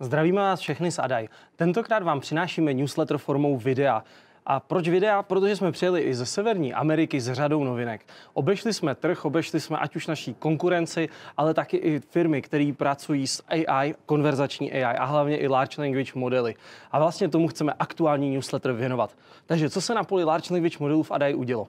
Zdravíme vás všechny z Adaj. Tentokrát vám přinášíme newsletter formou videa. A proč videa? Protože jsme přijeli i ze Severní Ameriky s řadou novinek. Obešli jsme trh, obešli jsme ať už naší konkurenci, ale taky i firmy, které pracují s AI, konverzační AI a hlavně i large language modely. A vlastně tomu chceme aktuální newsletter věnovat. Takže co se na poli large language modelů v Adaj udělo?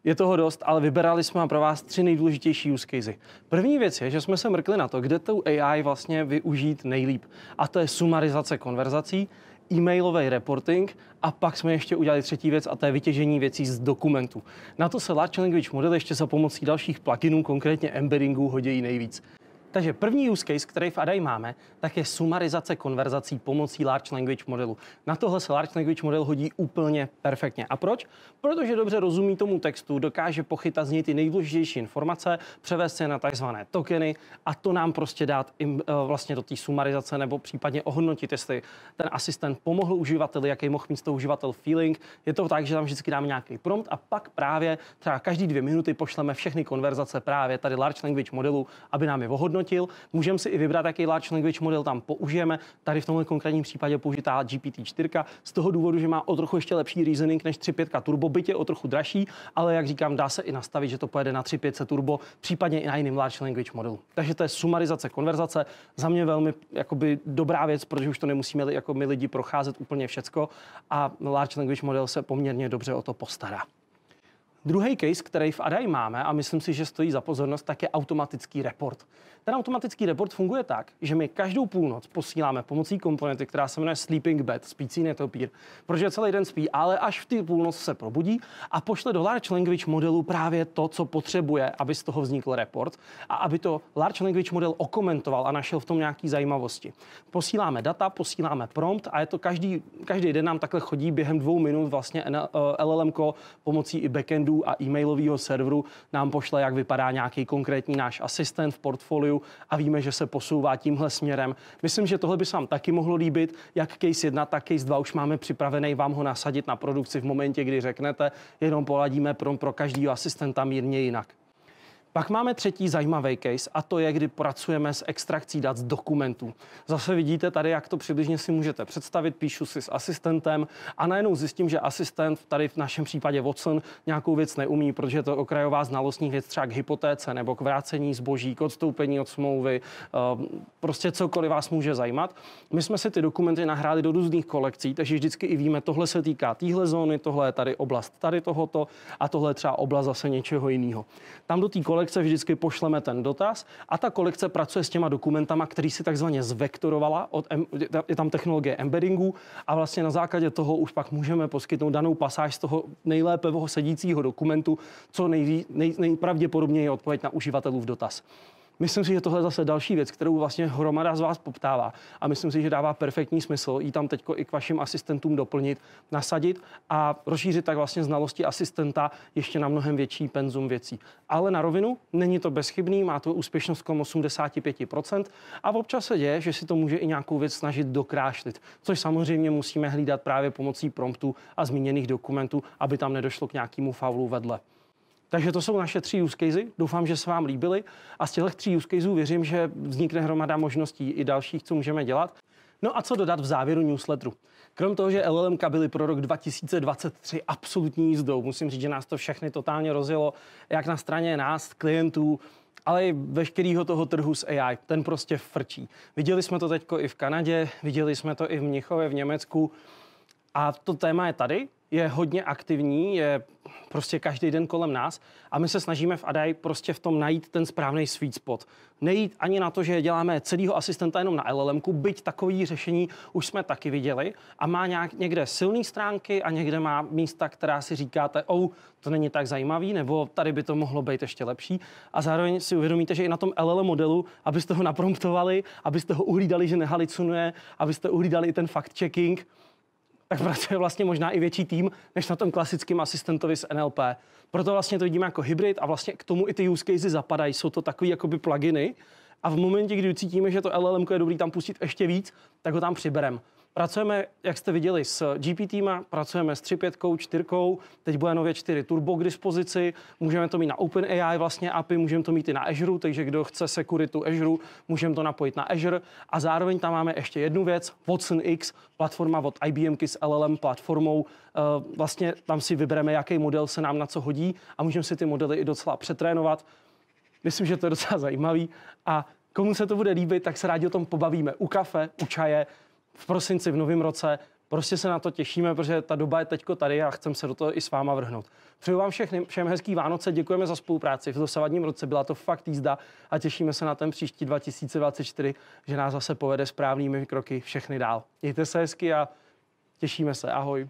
Je toho dost, ale vyberali jsme pro vás 3 nejdůležitější use casey. První věc je, že jsme se mrkli na to, kde tu AI vlastně využít nejlíp. A to je sumarizace konverzací, e-mailový reporting a pak jsme ještě udělali třetí věc a to je vytěžení věcí z dokumentů. Na to se large language model ještě za pomocí dalších pluginů, konkrétně embeddingů, hodí nejvíc. Takže první use case, který v Adaj máme, tak je sumarizace konverzací pomocí large language modelu. Na tohle se large language model hodí úplně perfektně. A proč? Protože dobře rozumí tomu textu, dokáže pochytat z něj ty nejdůležitější informace, převést je na takzvané tokeny a to nám prostě dát vlastně do té sumarizace nebo případně ohodnotit, jestli ten asistent pomohl uživateli, jaký mohl mít z toho uživatel feeling. Je to tak, že tam vždycky dáme nějaký prompt a pak právě třeba každý 2 minuty pošleme všechny konverzace právě tady large language modelu, aby nám je ohodnotil. Můžeme si i vybrat, jaký large language model tam použijeme. Tady v tomhle konkrétním případě použitá GPT-4 z toho důvodu, že má o trochu ještě lepší reasoning než 3.5 Turbo, byť je o trochu dražší, ale jak říkám, dá se i nastavit, že to pojede na 3.5 Turbo, případně i na jiném large language modelu. Takže to je sumarizace konverzace. Za mě velmi jakoby dobrá věc, protože už to nemusíme jako my lidi procházet úplně všecko a large language model se poměrně dobře o to postará. Druhý case, který v Adaj máme, a myslím si, že stojí za pozornost, tak je automatický report. Ten automatický report funguje tak, že my každou půlnoc posíláme pomocí komponenty, která se jmenuje Sleeping Bed, spící netopír, protože celý den spí, ale až v té půlnoc se probudí a pošle do large language modelu právě to, co potřebuje, aby z toho vznikl report a aby to large language model okomentoval a našel v tom nějaký zajímavosti. Posíláme data, posíláme prompt a je to každý den nám takhle chodí během 2 minut vlastně LLM pomocí i backendu a e-mailového serveru nám pošle, jak vypadá nějaký konkrétní náš asistent v portfoliu a víme, že se posouvá tímhle směrem. Myslím, že tohle by se vám taky mohlo líbit. Jak case 1, tak case 2 už máme připravený vám ho nasadit na produkci v momentě, kdy řeknete, jenom poladíme pro každého asistenta mírně jinak. Pak máme třetí zajímavý case a to je, kdy pracujeme s extrakcí dat z dokumentů. Zase vidíte tady, jak to přibližně si můžete představit, píšu si s asistentem a najednou zjistím, že asistent, tady v našem případě Watson, nějakou věc neumí, protože je to okrajová znalostní věc třeba k hypotéce nebo k vrácení zboží, k odstoupení od smlouvy, prostě cokoliv vás může zajímat. My jsme si ty dokumenty nahráli do různých kolekcí, takže vždycky i víme, tohle se týká téhle zóny, tohle je tady oblast tady tohoto a tohle je třeba oblast zase něčeho jiného. Tam do té kolekce vždycky pošleme ten dotaz a ta kolekce pracuje s těma dokumentama, který si takzvaně zvektorovala, je tam technologie embeddingu a vlastně na základě toho už pak můžeme poskytnout danou pasáž z toho nejlépe sedícího dokumentu, co nejpravděpodobněji je odpověď na uživatelův dotaz. Myslím si, že tohle je zase další věc, kterou vlastně hromada z vás poptává a myslím si, že dává perfektní smysl jí tam teďko i k vašim asistentům doplnit, nasadit a rozšířit tak vlastně znalosti asistenta ještě na mnohem větší penzum věcí. Ale na rovinu není to bezchybný, má to úspěšnost kolem 85% a občas se děje, že si to může i nějakou věc snažit dokrášlit, což samozřejmě musíme hlídat právě pomocí promptu a zmíněných dokumentů, aby tam nedošlo k nějakému faulu vedle. Takže to jsou naše 3 use casey. Doufám, že se vám líbily. A z těch 3 use caseů věřím, že vznikne hromada možností i dalších, co můžeme dělat. No a co dodat v závěru newsletteru? Krom toho, že LLMka byly pro rok 2023 absolutní jízdou, musím říct, že nás to všechny totálně rozjelo, jak na straně nás, klientů, ale i veškerýho toho trhu s AI. Ten prostě frčí. Viděli jsme to teďko i v Kanadě, viděli jsme to i v Mnichově, v Německu. A to téma je tady, je hodně aktivní, je prostě každý den kolem nás a my se snažíme v Adaj prostě v tom najít ten správný sweet spot. Nejít ani na to, že děláme celého asistenta jenom na LLMku, byť takový řešení už jsme taky viděli a má někde silné stránky a někde má místa, která si říkáte, to není tak zajímavý, nebo tady by to mohlo být ještě lepší. A zároveň si uvědomíte, že i na tom LLM modelu, abyste ho napromptovali, abyste ho uhlídali, že nehalicunuje, abyste uhlídali i ten fact-checking, tak pracuje vlastně možná i větší tým, než na tom klasickém asistentovi z NLP. Proto vlastně to vidíme jako hybrid a vlastně k tomu i ty use casey zapadají. Jsou to takový jakoby pluginy a v momentě, kdy cítíme, že to LLM je dobrý tam pustit ještě víc, tak ho tam přiberem. Pracujeme, jak jste viděli, s GPTma, pracujeme s 3.5, 4, teď bude nově 4 Turbo k dispozici, můžeme to mít na OpenAI vlastně API, můžeme to mít i na Azure, takže kdo chce sekuritu Azure, můžeme to napojit na Azure a zároveň tam máme ještě jednu věc, Watson X, platforma od IBMky s LLM platformou, vlastně tam si vybereme, jaký model se nám na co hodí a můžeme si ty modely i docela přetrénovat. Myslím, že to je docela zajímavý a komu se to bude líbit, tak se rádi o tom pobavíme u kafe, u čaje, v prosinci, v novém roce. Prostě se na to těšíme, protože ta doba je teďko tady a chcem se do toho i s váma vrhnout. Přeju vám všem hezký Vánoce, děkujeme za spolupráci v dosavadním roce, byla to fakt jízda a těšíme se na ten příští 2024, že nás zase povede správnými kroky všechny dál. Mějte se hezky a těšíme se, ahoj.